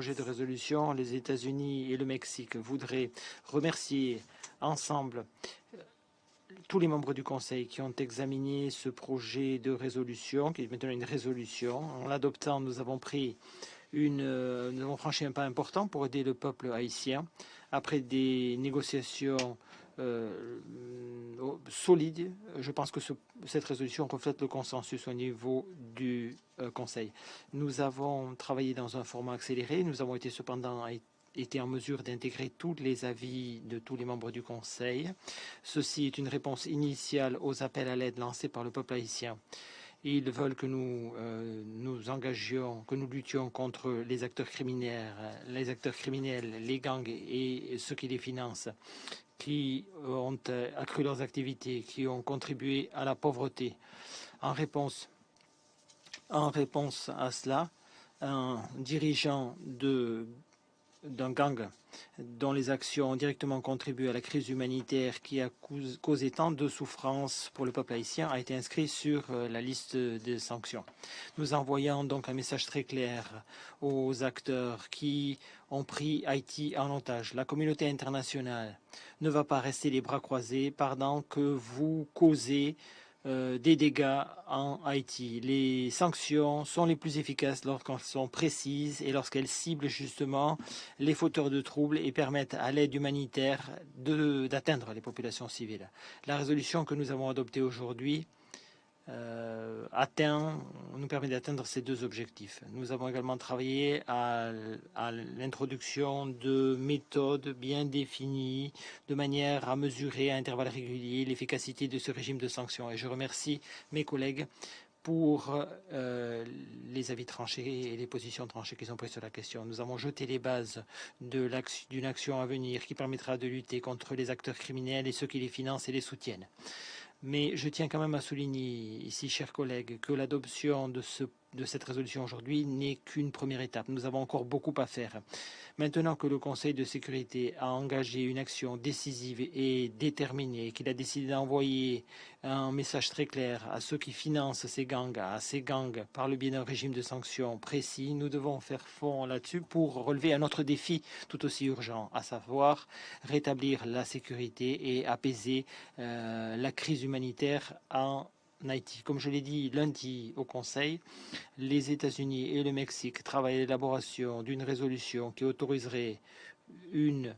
projet de résolution, les États-Unis et le Mexique voudraient remercier ensemble tous les membres du Conseil qui ont examiné ce projet de résolution, qui est maintenant une résolution. En l'adoptant, nous avons franchi un pas important pour aider le peuple haïtien après des négociations solides. Je pense que cette résolution reflète le consensus au niveau du Conseil. Nous avons travaillé dans un format accéléré. Nous avons cependant été en mesure d'intégrer tous les avis de tous les membres du Conseil. Ceci est une réponse initiale aux appels à l'aide lancés par le peuple haïtien. Ils veulent que nous nous engagions, que nous luttions contre les acteurs criminels, les gangs et ceux qui les financent, qui ont accru leurs activités, qui ont contribué à la pauvreté. En réponse à cela, un dirigeant d'un gang dont les actions ont directement contribué à la crise humanitaire qui a causé tant de souffrances pour le peuple haïtien a été inscrit sur la liste des sanctions. Nous envoyons donc un message très clair aux acteurs qui ont pris Haïti en otage. La communauté internationale ne va pas rester les bras croisés pendant que vous causez des dégâts en Haïti. Les sanctions sont les plus efficaces lorsqu'elles sont précises et lorsqu'elles ciblent justement les fauteurs de troubles et permettent à l'aide humanitaire d'atteindre les populations civiles. La résolution que nous avons adoptée aujourd'hui nous permet d'atteindre ces deux objectifs. Nous avons également travaillé à l'introduction de méthodes bien définies de manière à mesurer à intervalles réguliers l'efficacité de ce régime de sanctions. Et je remercie mes collègues pour les avis tranchés et les positions tranchées qu'ils ont prises sur la question. Nous avons jeté les bases d'une action à venir qui permettra de lutter contre les acteurs criminels et ceux qui les financent et les soutiennent. Mais je tiens quand même à souligner ici, chers collègues, que l'adoption de cette résolution aujourd'hui n'est qu'une première étape. Nous avons encore beaucoup à faire. Maintenant que le Conseil de sécurité a engagé une action décisive et déterminée, qu'il a décidé d'envoyer un message très clair à ceux qui financent ces gangs, par le biais d'un régime de sanctions précis, nous devons faire fond là-dessus pour relever un autre défi tout aussi urgent, à savoir rétablir la sécurité et apaiser la crise humanitaire en Haïti. Comme je l'ai dit lundi au Conseil, les États-Unis et le Mexique travaillent à l'élaboration d'une résolution qui autoriserait une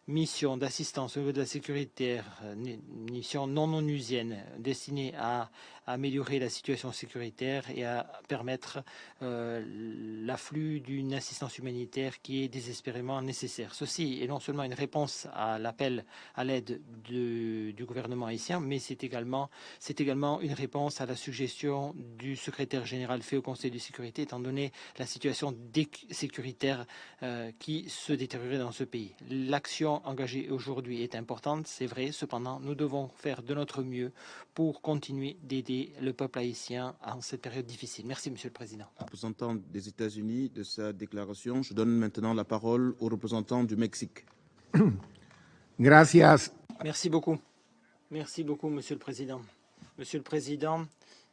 mission d'assistance au niveau de la sécurité, une mission non onusienne destinée à améliorer la situation sécuritaire et à permettre l'afflux d'une assistance humanitaire qui est désespérément nécessaire. Ceci est non seulement une réponse à l'appel à l'aide du gouvernement haïtien, mais c'est également une réponse à la suggestion du secrétaire général fait au Conseil de sécurité, étant donné la situation sécuritaire qui se détériorait dans ce pays. L'action engagée aujourd'hui est importante, c'est vrai, cependant, nous devons faire de notre mieux pour continuer d'aider le peuple haïtien en cette période difficile. Merci, Monsieur le Président. Représentant des États-Unis de sa déclaration. Je donne maintenant la parole au représentant du Mexique. Gracias. Merci beaucoup. Merci beaucoup, Monsieur le Président. Monsieur le Président,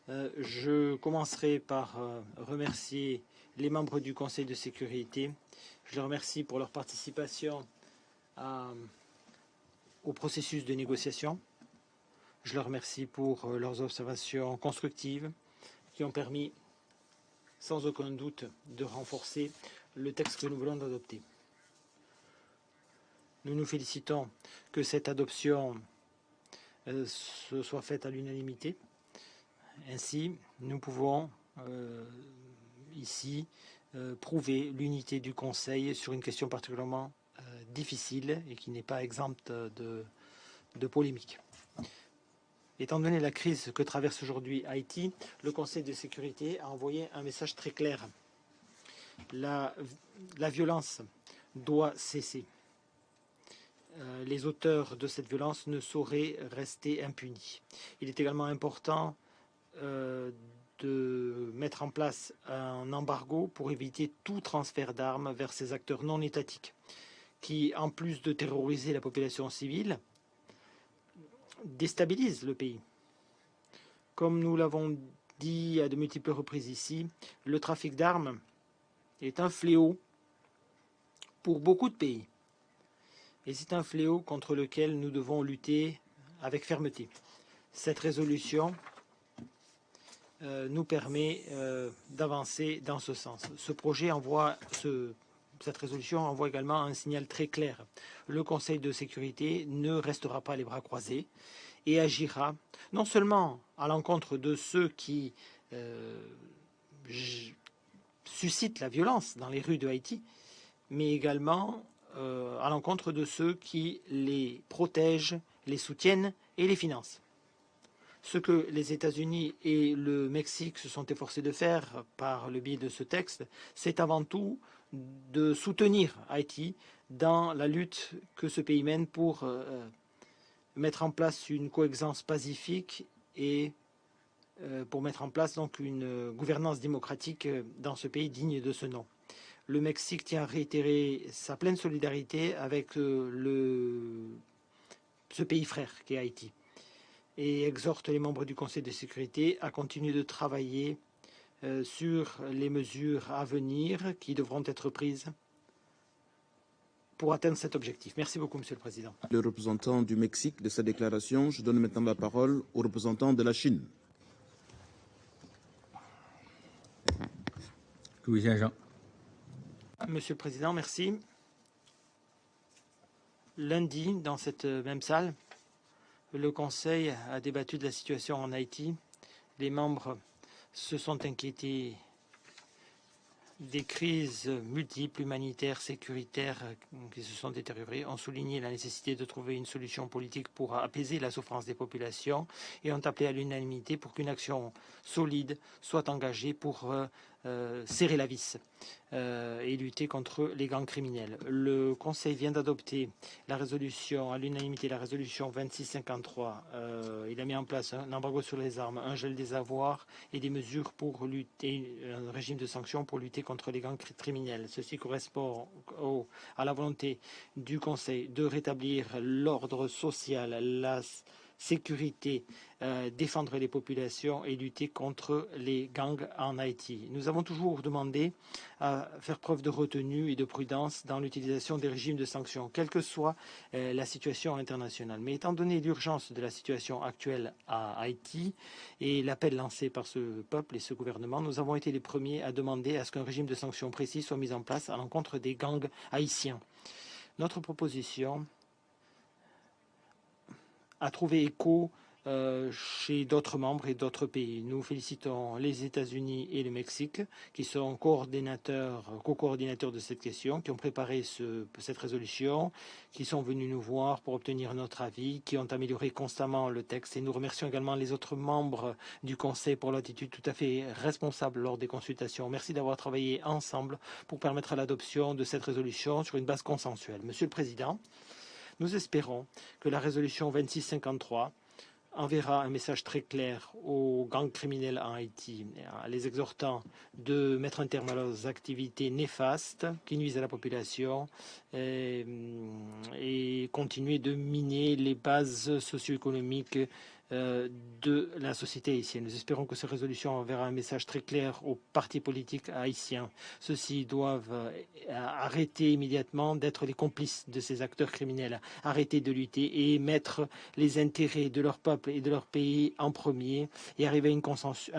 je commencerai par remercier les membres du Conseil de sécurité. Je les remercie pour leur participation au processus de négociation. Je les remercie pour leurs observations constructives qui ont permis, sans aucun doute, de renforcer le texte que nous voulons adopter. Nous nous félicitons que cette adoption se soit faite à l'unanimité. Ainsi, nous pouvons ici prouver l'unité du Conseil sur une question particulièrement difficile et qui n'est pas exempte de polémique. Étant donné la crise que traverse aujourd'hui Haïti, le Conseil de sécurité a envoyé un message très clair. La violence doit cesser. Les auteurs de cette violence ne sauraient rester impunis. Il est également important de mettre en place un embargo pour éviter tout transfert d'armes vers ces acteurs non étatiques qui, en plus de terroriser la population civile, déstabilisent le pays. Comme nous l'avons dit à de multiples reprises ici, le trafic d'armes est un fléau pour beaucoup de pays. Et c'est un fléau contre lequel nous devons lutter avec fermeté. Cette résolution nous permet d'avancer dans ce sens. Cette résolution envoie également un signal très clair. Le Conseil de sécurité ne restera pas les bras croisés et agira non seulement à l'encontre de ceux qui suscitent la violence dans les rues de Haïti, mais également à l'encontre de ceux qui les protègent, les soutiennent et les financent. Ce que les États-Unis et le Mexique se sont efforcés de faire par le biais de ce texte, c'est avant tout de soutenir Haïti dans la lutte que ce pays mène pour mettre en place une coexistence pacifique et pour mettre en place donc une gouvernance démocratique dans ce pays digne de ce nom. Le Mexique tient à réitérer sa pleine solidarité avec ce pays frère qu'est Haïti et exhorte les membres du Conseil de sécurité à continuer de travailler sur les mesures à venir qui devront être prises pour atteindre cet objectif. Merci beaucoup, Monsieur le Président. Le représentant du Mexique de sa déclaration. Je donne maintenant la parole au représentant de la Chine. Monsieur le Président, merci. Lundi, dans cette même salle, le Conseil a débattu de la situation en Haïti. Les membres se sont inquiétés des crises multiples, humanitaires, sécuritaires qui se sont détériorées, ont souligné la nécessité de trouver une solution politique pour apaiser la souffrance des populations et ont appelé à l'unanimité pour qu'une action solide soit engagée pour serrer la vis et lutter contre les gangs criminels. Le Conseil vient d'adopter la résolution, à l'unanimité, la résolution 2653. Il a mis en place un embargo sur les armes, un gel des avoirs et des mesures pour lutter, un régime de sanctions pour lutter contre les gangs criminels. Ceci correspond à la volonté du Conseil de rétablir l'ordre social, la sécurité, défendre les populations et lutter contre les gangs en Haïti. Nous avons toujours demandé à faire preuve de retenue et de prudence dans l'utilisation des régimes de sanctions, quelle que soit la situation internationale. Mais étant donné l'urgence de la situation actuelle à Haïti et l'appel lancé par ce peuple et ce gouvernement, nous avons été les premiers à demander à ce qu'un régime de sanctions précis soit mis en place à l'encontre des gangs haïtiens. Notre proposition a trouvé écho chez d'autres membres et d'autres pays. Nous félicitons les États-Unis et le Mexique qui sont co-coordinateurs de cette question, qui ont préparé cette résolution, qui sont venus nous voir pour obtenir notre avis, qui ont amélioré constamment le texte. Et nous remercions également les autres membres du Conseil pour l'attitude tout à fait responsable lors des consultations. Merci d'avoir travaillé ensemble pour permettre à l'adoption de cette résolution sur une base consensuelle. Monsieur le Président, nous espérons que la résolution 2653 enverra un message très clair aux gangs criminels en Haïti, les exhortant de mettre un terme à leurs activités néfastes qui nuisent à la population et continuer de miner les bases socio-économiques de la société haïtienne. Nous espérons que cette résolution enverra un message très clair aux partis politiques haïtiens. Ceux-ci doivent arrêter immédiatement d'être les complices de ces acteurs criminels, arrêter de lutter et mettre les intérêts de leur peuple et de leur pays en premier et arriver à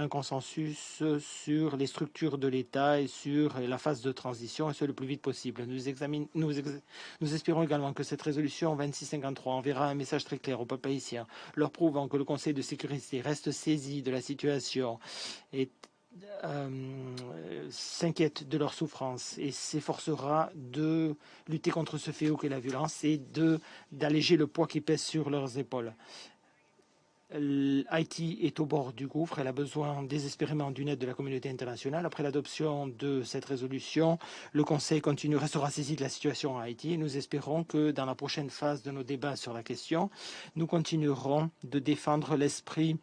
un consensus sur les structures de l'État et sur la phase de transition, et ce le plus vite possible. Nous espérons également que cette résolution 2653 enverra un message très clair au peuple haïtien, leur prouvant que le Conseil de sécurité reste saisi de la situation et s'inquiète de leur souffrance et s'efforcera de lutter contre ce fléau qu'est la violence et d'alléger le poids qui pèse sur leurs épaules. Haïti est au bord du gouffre, elle a besoin désespérément d'une aide de la communauté internationale. Après l'adoption de cette résolution, le Conseil restera saisi de la situation à Haïti et nous espérons que dans la prochaine phase de nos débats sur la question, nous continuerons de défendre l'esprit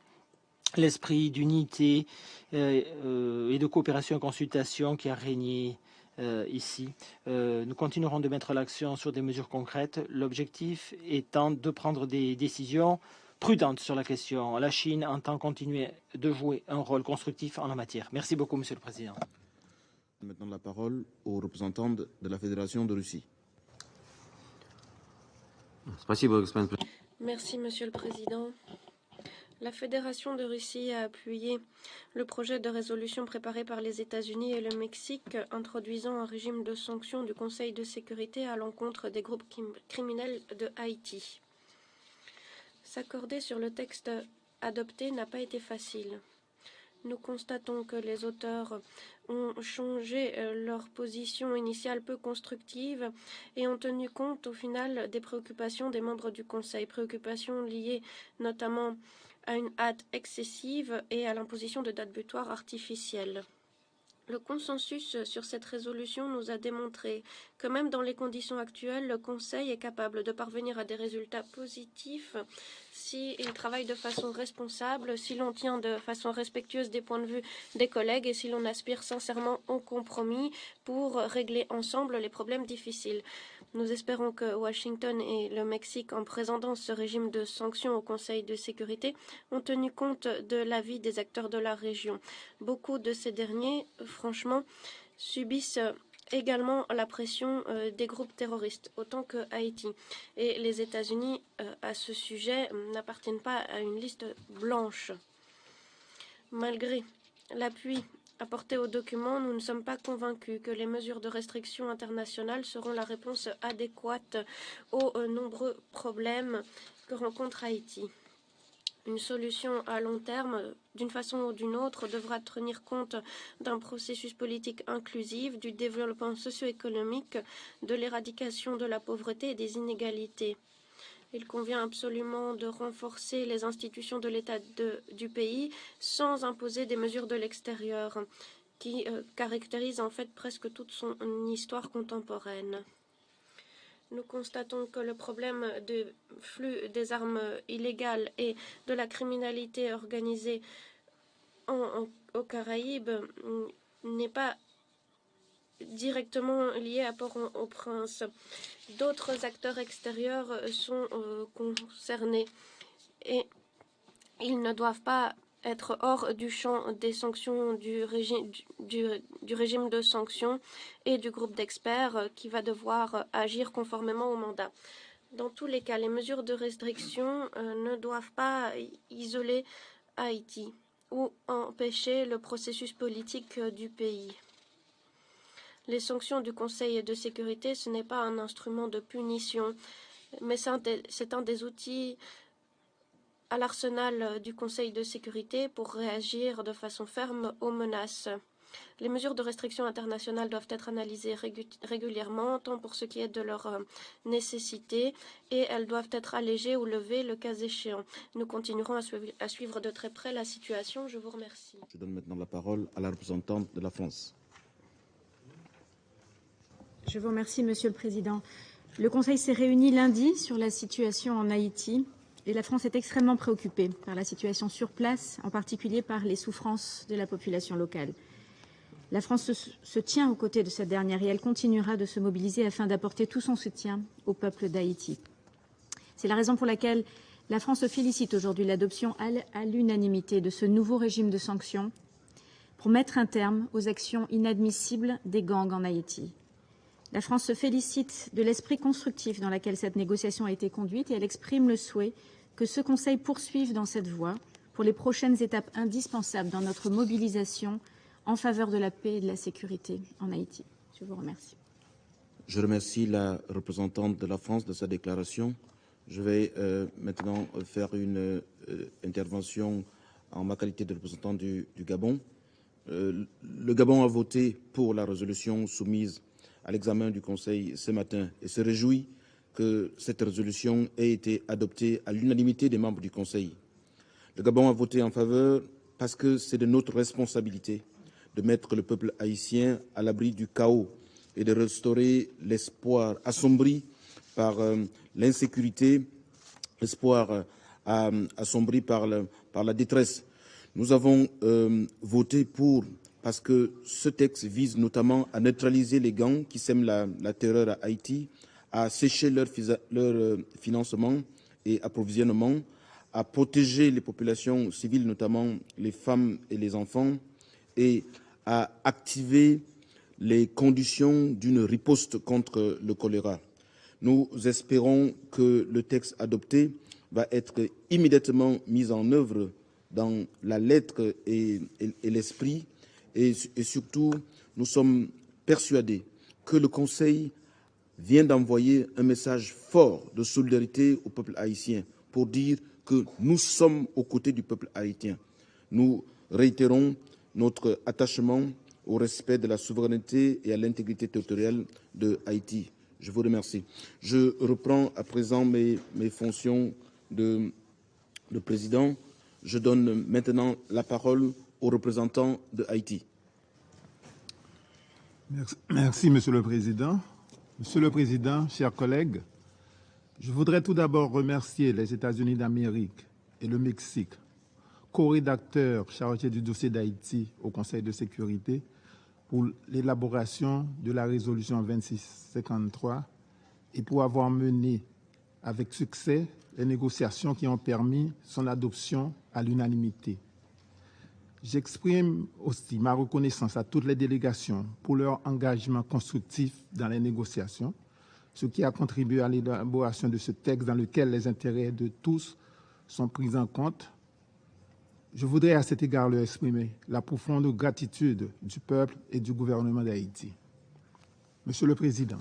d'unité et de coopération et consultation qui a régné ici. Nous continuerons de mettre l'accent sur des mesures concrètes, l'objectif étant de prendre des décisions prudente sur la question. La Chine entend continuer de jouer un rôle constructif en la matière. Merci beaucoup, Monsieur le Président. Maintenant la parole aux représentants de la Fédération de Russie. Merci, Monsieur le Président. La Fédération de Russie a appuyé le projet de résolution préparé par les États-Unis et le Mexique introduisant un régime de sanctions du Conseil de sécurité à l'encontre des groupes criminels de Haïti. S'accorder sur le texte adopté n'a pas été facile. Nous constatons que les auteurs ont changé leur position initiale peu constructive et ont tenu compte au final des préoccupations des membres du Conseil, préoccupations liées notamment à une hâte excessive et à l'imposition de dates butoirs artificielles. Le consensus sur cette résolution nous a démontré que même dans les conditions actuelles, le Conseil est capable de parvenir à des résultats positifs s'il travaille de façon responsable, si l'on tient de façon respectueuse des points de vue des collègues et si l'on aspire sincèrement au compromis pour régler ensemble les problèmes difficiles. Nous espérons que Washington et le Mexique, en présentant ce régime de sanctions au Conseil de sécurité, ont tenu compte de l'avis des acteurs de la région. Beaucoup de ces derniers, franchement, subissent également la pression des groupes terroristes, autant que Haïti. Et les États-Unis, à ce sujet, n'appartiennent pas à une liste blanche. Malgré l'appui apporté au document, nous ne sommes pas convaincus que les mesures de restriction internationale seront la réponse adéquate aux nombreux problèmes que rencontre Haïti. Une solution à long terme, d'une façon ou d'une autre, devra tenir compte d'un processus politique inclusif, du développement socio-économique, de l'éradication de la pauvreté et des inégalités. Il convient absolument de renforcer les institutions de l'État du pays sans imposer des mesures de l'extérieur qui caractérisent en fait presque toute son histoire contemporaine. Nous constatons que le problème du flux des armes illégales et de la criminalité organisée aux Caraïbes n'est pas directement lié à Port-au-Prince. D'autres acteurs extérieurs sont concernés et ils ne doivent pas être hors du champ des sanctions du régime de sanctions et du groupe d'experts qui va devoir agir conformément au mandat. Dans tous les cas, les mesures de restriction ne doivent pas isoler Haïti ou empêcher le processus politique du pays. Les sanctions du Conseil de sécurité, ce n'est pas un instrument de punition, mais c'est un des outils à l'arsenal du Conseil de sécurité pour réagir de façon ferme aux menaces. Les mesures de restriction internationale doivent être analysées régulièrement, tant pour ce qui est de leur nécessité, et elles doivent être allégées ou levées le cas échéant. Nous continuerons à suivre de très près la situation. Je vous remercie. Je donne maintenant la parole à la représentante de la France. Je vous remercie, Monsieur le Président. Le Conseil s'est réuni lundi sur la situation en Haïti et la France est extrêmement préoccupée par la situation sur place, en particulier par les souffrances de la population locale. La France se tient aux côtés de cette dernière et elle continuera de se mobiliser afin d'apporter tout son soutien au peuple d'Haïti. C'est la raison pour laquelle la France félicite aujourd'hui l'adoption à l'unanimité de ce nouveau régime de sanctions pour mettre un terme aux actions inadmissibles des gangs en Haïti. La France se félicite de l'esprit constructif dans lequel cette négociation a été conduite et elle exprime le souhait que ce Conseil poursuive dans cette voie pour les prochaines étapes indispensables dans notre mobilisation en faveur de la paix et de la sécurité en Haïti. Je vous remercie. Je remercie la représentante de la France de sa déclaration. Je vais maintenant faire une intervention en ma qualité de représentant du Gabon. Le Gabon a voté pour la résolution soumise à l'examen du Conseil ce matin et se réjouit que cette résolution ait été adoptée à l'unanimité des membres du Conseil. Le Gabon a voté en faveur parce que c'est de notre responsabilité de mettre le peuple haïtien à l'abri du chaos et de restaurer l'espoir assombri par l'insécurité, l'espoir assombri par la détresse. Nous avons voté pour parce que ce texte vise notamment à neutraliser les gangs qui sèment la terreur à Haïti, à sécher leur financement et approvisionnement, à protéger les populations civiles, notamment les femmes et les enfants, et à activer les conditions d'une riposte contre le choléra. Nous espérons que le texte adopté va être immédiatement mis en œuvre dans la lettre et l'esprit, et surtout, nous sommes persuadés que le Conseil vient d'envoyer un message fort de solidarité au peuple haïtien pour dire que nous sommes aux côtés du peuple haïtien. Nous réitérons notre attachement au respect de la souveraineté et à l'intégrité territoriale de Haïti. Je vous remercie. Je reprends à présent mes fonctions de président. Je donne maintenant la parole aux représentants de Haïti. Merci, Monsieur le Président. Monsieur le Président, chers collègues, je voudrais tout d'abord remercier les États-Unis d'Amérique et le Mexique, co-rédacteurs chargés du dossier d'Haïti au Conseil de sécurité, pour l'élaboration de la résolution 2653 et pour avoir mené avec succès les négociations qui ont permis son adoption à l'unanimité. J'exprime aussi ma reconnaissance à toutes les délégations pour leur engagement constructif dans les négociations, ce qui a contribué à l'élaboration de ce texte dans lequel les intérêts de tous sont pris en compte. Je voudrais à cet égard leur exprimer la profonde gratitude du peuple et du gouvernement d'Haïti. Monsieur le Président,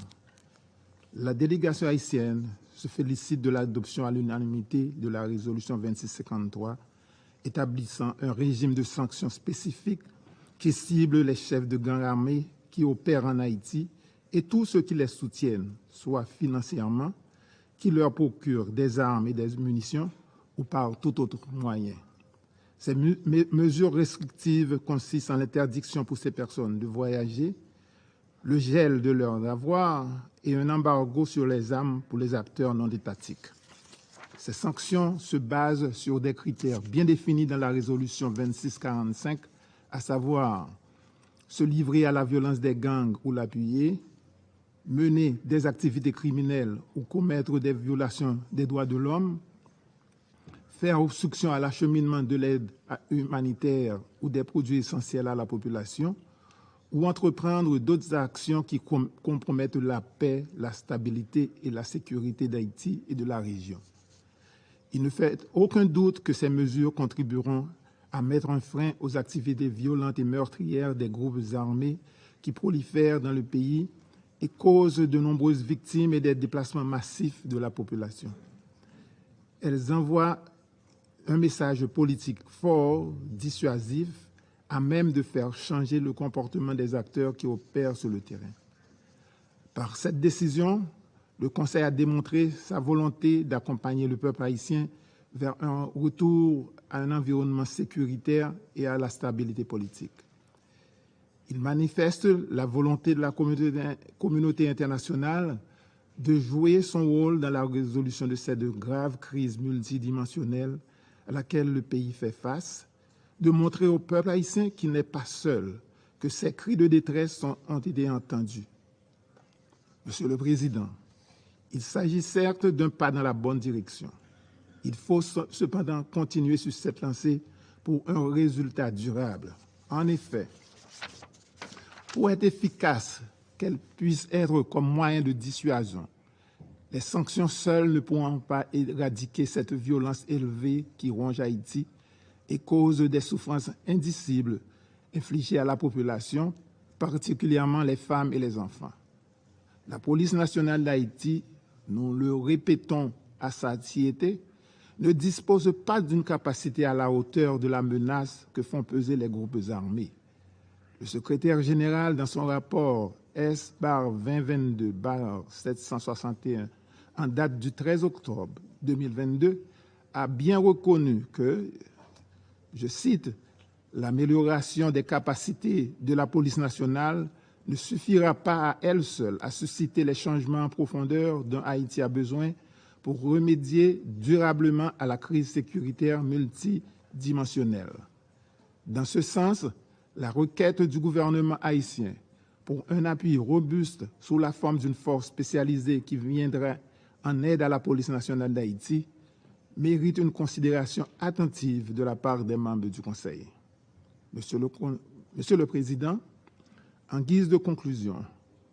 la délégation haïtienne se félicite de l'adoption à l'unanimité de la résolution 2653 établissant un régime de sanctions spécifiques qui cible les chefs de gangs armés qui opèrent en Haïti et tous ceux qui les soutiennent, soit financièrement, qui leur procurent des armes et des munitions ou par tout autre moyen. Ces mesures restrictives consistent en l'interdiction pour ces personnes de voyager, le gel de leurs avoirs et un embargo sur les armes pour les acteurs non étatiques. Ces sanctions se basent sur des critères bien définis dans la résolution 2645, à savoir se livrer à la violence des gangs ou l'appuyer, mener des activités criminelles ou commettre des violations des droits de l'homme, faire obstruction à l'acheminement de l'aide humanitaire ou des produits essentiels à la population, ou entreprendre d'autres actions qui compromettent la paix, la stabilité et la sécurité d'Haïti et de la région. Il ne fait aucun doute que ces mesures contribueront à mettre un frein aux activités violentes et meurtrières des groupes armés qui prolifèrent dans le pays et causent de nombreuses victimes et des déplacements massifs de la population. Elles envoient un message politique fort, dissuasif, à même de faire changer le comportement des acteurs qui opèrent sur le terrain. Par cette décision, le Conseil a démontré sa volonté d'accompagner le peuple haïtien vers un retour à un environnement sécuritaire et à la stabilité politique. Il manifeste la volonté de la communauté internationale de jouer son rôle dans la résolution de cette grave crise multidimensionnelle à laquelle le pays fait face, de montrer au peuple haïtien qu'il n'est pas seul, que ses cris de détresse ont été entendus. Monsieur le Président, il s'agit certes d'un pas dans la bonne direction. Il faut cependant continuer sur cette lancée pour un résultat durable. En effet, pour être efficace, qu'elles puissent être comme moyen de dissuasion, les sanctions seules ne pourront pas éradiquer cette violence élevée qui ronge Haïti et cause des souffrances indicibles infligées à la population, particulièrement les femmes et les enfants. La police nationale d'Haïti, nous le répétons à satiété, ne dispose pas d'une capacité à la hauteur de la menace que font peser les groupes armés. Le secrétaire général, dans son rapport S/2022/761, en date du 13 octobre 2022, a bien reconnu que, je cite, « l'amélioration des capacités de la police nationale ne suffira pas à elle seule à susciter les changements en profondeur dont Haïti a besoin pour remédier durablement à la crise sécuritaire multidimensionnelle. » Dans ce sens, la requête du gouvernement haïtien pour un appui robuste sous la forme d'une force spécialisée qui viendrait en aide à la police nationale d'Haïti mérite une considération attentive de la part des membres du Conseil. Monsieur le Président, En guise de conclusion,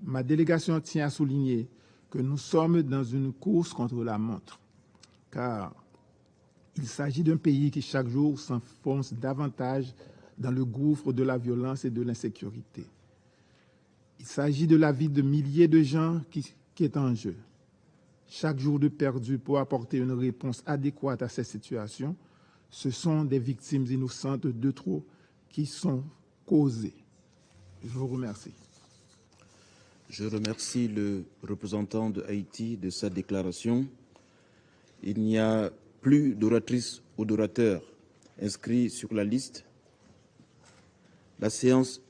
ma délégation tient à souligner que nous sommes dans une course contre la montre, car il s'agit d'un pays qui chaque jour s'enfonce davantage dans le gouffre de la violence et de l'insécurité. Il s'agit de la vie de milliers de gens qui est en jeu. Chaque jour de perdu pour apporter une réponse adéquate à ces situations, ce sont des victimes innocentes de trop qui sont causées. Je vous remercie. Je remercie le représentant de Haïti de sa déclaration. Il n'y a plus d'oratrices ou d'orateurs inscrits sur la liste. La séance